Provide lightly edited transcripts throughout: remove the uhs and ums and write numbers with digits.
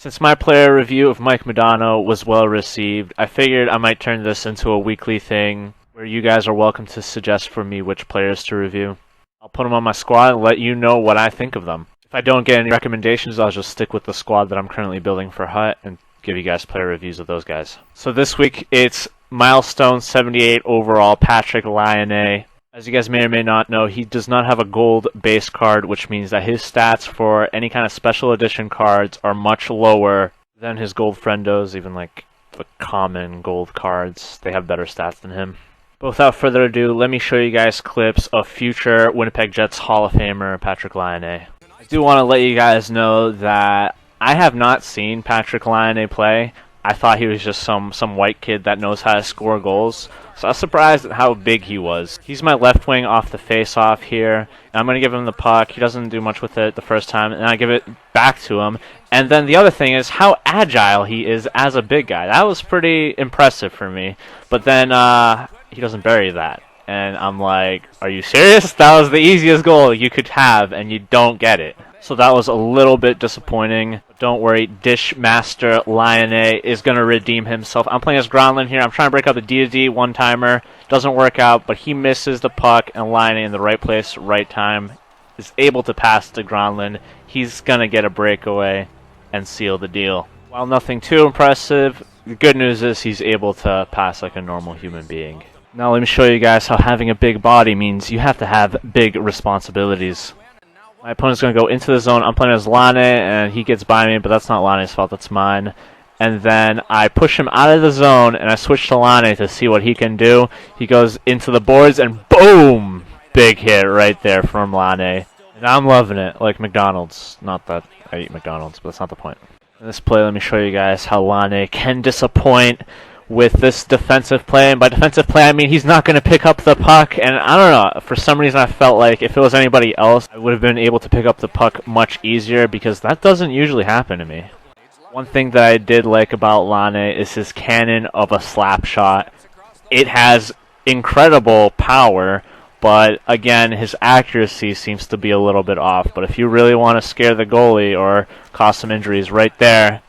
Since my player review of Mike Modano was well received, I figured I might turn this into a weekly thing where you guys are welcome to suggest for me which players to review. I'll put them on my squad and let you know what I think of them. If I don't get any recommendations, I'll just stick with the squad that I'm currently building for Hut and give you guys player reviews of those guys. So this week it's Milestone 78 overall Patrick Laine. As you guys may or may not know, he does not have a gold base card, which means that his stats for any kind of special edition cards are much lower than his gold friendos, even like the common gold cards. They have better stats than him. But without further ado, let me show you guys clips of future Winnipeg Jets Hall of Famer Patrick Laine. I do want to let you guys know that I have not seen Patrick Laine play. I thought he was just some white kid that knows how to score goals. So I was surprised at how big he was. He's my left wing off the face-off here. And I'm going to give him the puck. He doesn't do much with it the first time, and I give it back to him. And then the other thing is how agile he is as a big guy. That was pretty impressive for me. But then he doesn't bury that. And I'm like, are you serious? That was the easiest goal you could have, and you don't get it. So that was a little bit disappointing. Don't worry, Dish Master Laine is going to redeem himself. I'm playing as Gronlund here. I'm trying to break up the D-to-D one-timer. Doesn't work out, but he misses the puck, and Laine in the right place, right time, is able to pass to Gronlund. He's going to get a breakaway and seal the deal. While nothing too impressive, the good news is he's able to pass like a normal human being. Now let me show you guys how having a big body means you have to have big responsibilities. My opponent's going to go into the zone. I'm playing as Laine, and he gets by me, but that's not Laine's fault. That's mine. And then I push him out of the zone, and I switch to Laine to see what he can do. He goes into the boards, and boom! Big hit right there from Laine. And I'm loving it, like McDonald's. Not that I eat McDonald's, but that's not the point. In this play, let me show you guys how Laine can disappoint with this defensive play. And by defensive play, I mean he's not going to pick up the puck. And I don't know, for some reason I felt like if it was anybody else, I would have been able to pick up the puck much easier, because that doesn't usually happen to me. One thing that I did like about Laine is his cannon of a slap shot. It has incredible power, but again, his accuracy seems to be a little bit off. But if you really want to scare the goalie or cause some injuries right there,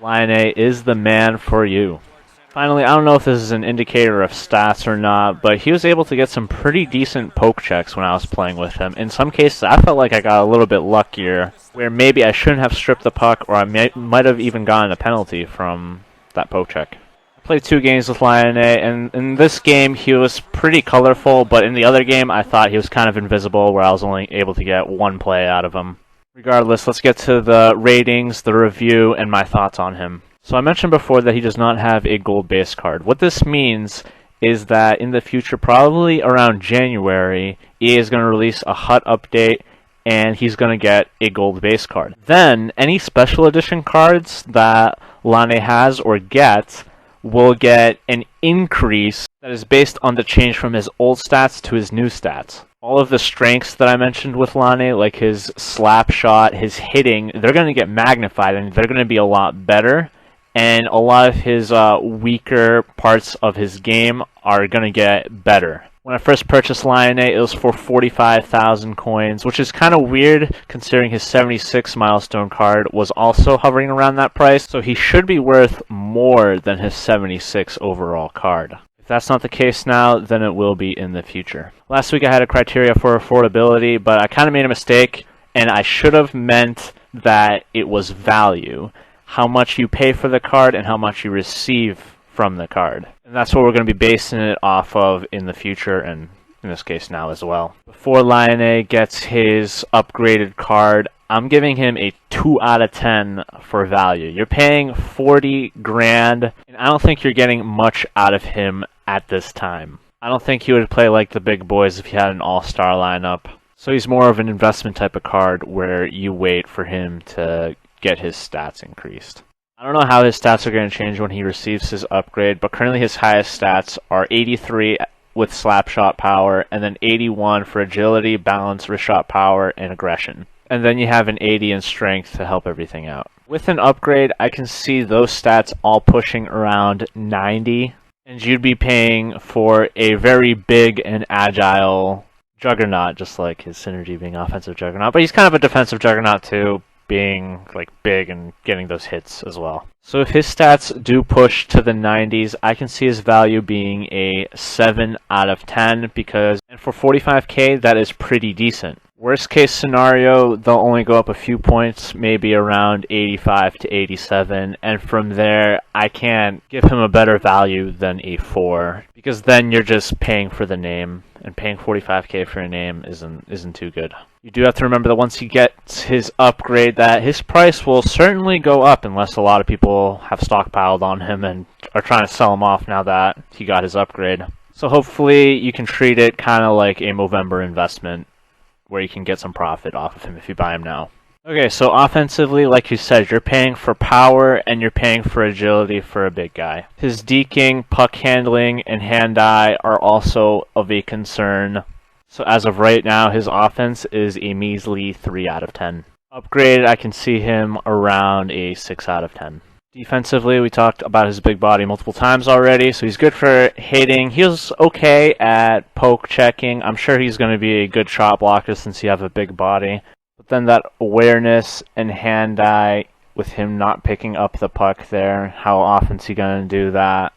Laine is the man for you. Finally, I don't know if this is an indicator of stats or not, but he was able to get some pretty decent poke checks when I was playing with him. In some cases, I felt like I got a little bit luckier, where maybe I shouldn't have stripped the puck, or I might have even gotten a penalty from that poke check. I played 2 games with Laine, and in this game, he was pretty colorful, but in the other game, I thought he was kind of invisible, where I was only able to get 1 play out of him. Regardless, let's get to the ratings, the review, and my thoughts on him. So I mentioned before that he does not have a gold base card. What this means is that in the future, probably around January, EA is going to release a Hut update, and he's going to get a gold base card. Then, any special edition cards that Laine has or gets will get an increase that is based on the change from his old stats to his new stats. All of the strengths that I mentioned with Laine, like his slap shot, his hitting, they're going to get magnified, and they're going to be a lot better. And a lot of his weaker parts of his game are going to get better. When I first purchased Laine, it was for 45,000 coins, which is kind of weird considering his 76 milestone card was also hovering around that price. So he should be worth more than his 76 overall card. If that's not the case now, then it will be in the future. Last week I had a criteria for affordability, but I kind of made a mistake, and I should have meant that it was value. How much you pay for the card and how much you receive from the card. And that's what we're going to be basing it off of in the future, and in this case now as well. Before Laine gets his upgraded card, I'm giving him a 2 out of 10 for value. You're paying 40 grand, and I don't think you're getting much out of him at this time. I don't think he would play like the big boys if he had an all-star lineup. So he's more of an investment type of card where you wait for him to get his stats increased. I don't know how his stats are going to change when he receives his upgrade, but currently his highest stats are 83 with slap shot power, and then 81 for agility, balance, wrist shot power, and aggression. And then you have an 80 in strength to help everything out. With an upgrade, I can see those stats all pushing around 90, and you'd be paying for a very big and agile juggernaut, just like his synergy being offensive juggernaut. But he's kind of a defensive juggernaut too, being like big and getting those hits as well. So if his stats do push to the 90s, I can see his value being a 7 out of 10 because, and for 45k, that is pretty decent. Worst case scenario, they'll only go up a few points, maybe around 85 to 87, and from there, I can't give him a better value than a 4, because then you're just paying for the name, and paying 45k for a name isn't too good. You do have to remember that once he gets his upgrade, that his price will certainly go up unless a lot of people have stockpiled on him and are trying to sell him off now that he got his upgrade. So hopefully you can treat it kind of like a Movember investment, where you can get some profit off of him if you buy him now. Okay, so offensively, like you said, you're paying for power and you're paying for agility for a big guy. His deking, puck handling, and hand-eye are also of a concern. So as of right now, his offense is a measly 3 out of 10. Upgraded, I can see him around a 6 out of 10. Defensively, we talked about his big body multiple times already, so he's good for hitting. He was okay at poke checking. I'm sure he's going to be a good shot blocker since you have a big body. But then that awareness and hand-eye, with him not picking up the puck there, how often is he going to do that?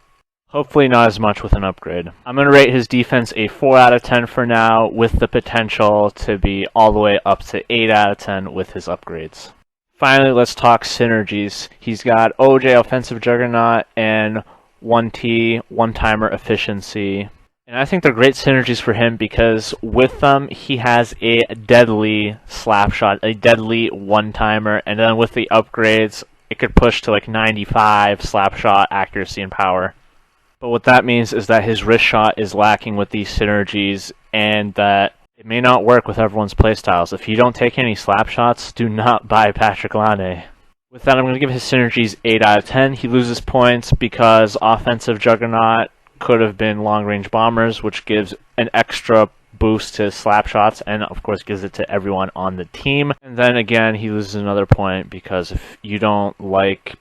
Hopefully not as much with an upgrade. I'm going to rate his defense a 4 out of 10 for now, with the potential to be all the way up to 8 out of 10 with his upgrades. Finally, let's talk synergies. He's got OJ, Offensive Juggernaut, and 1T, One-Timer Efficiency. And I think they're great synergies for him because with them, he has a deadly slap shot, a deadly one-timer, and then with the upgrades, it could push to like 95 slap shot accuracy and power. But what that means is that his wrist shot is lacking with these synergies, and that it may not work with everyone's playstyles. If you don't take any slap shots, do not buy Patrick Laine. With that, I'm going to give his synergies 8 out of 10. He loses points because Offensive Juggernaut could have been long-range bombers, which gives an extra boost to slap shots, and of course gives it to everyone on the team. And then again, he loses another point because if you don't like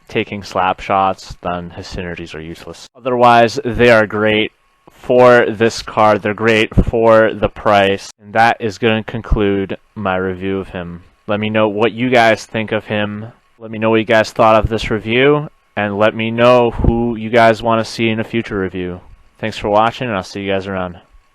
taking slap shots, then his synergies are useless. Otherwise, they are great for this card. They're great for the price. And that is going to conclude my review of him. Let me know what you guys think of him. Let me know what you guys thought of this review. And let me know who you guys want to see in a future review. Thanks for watching, and I'll see you guys around.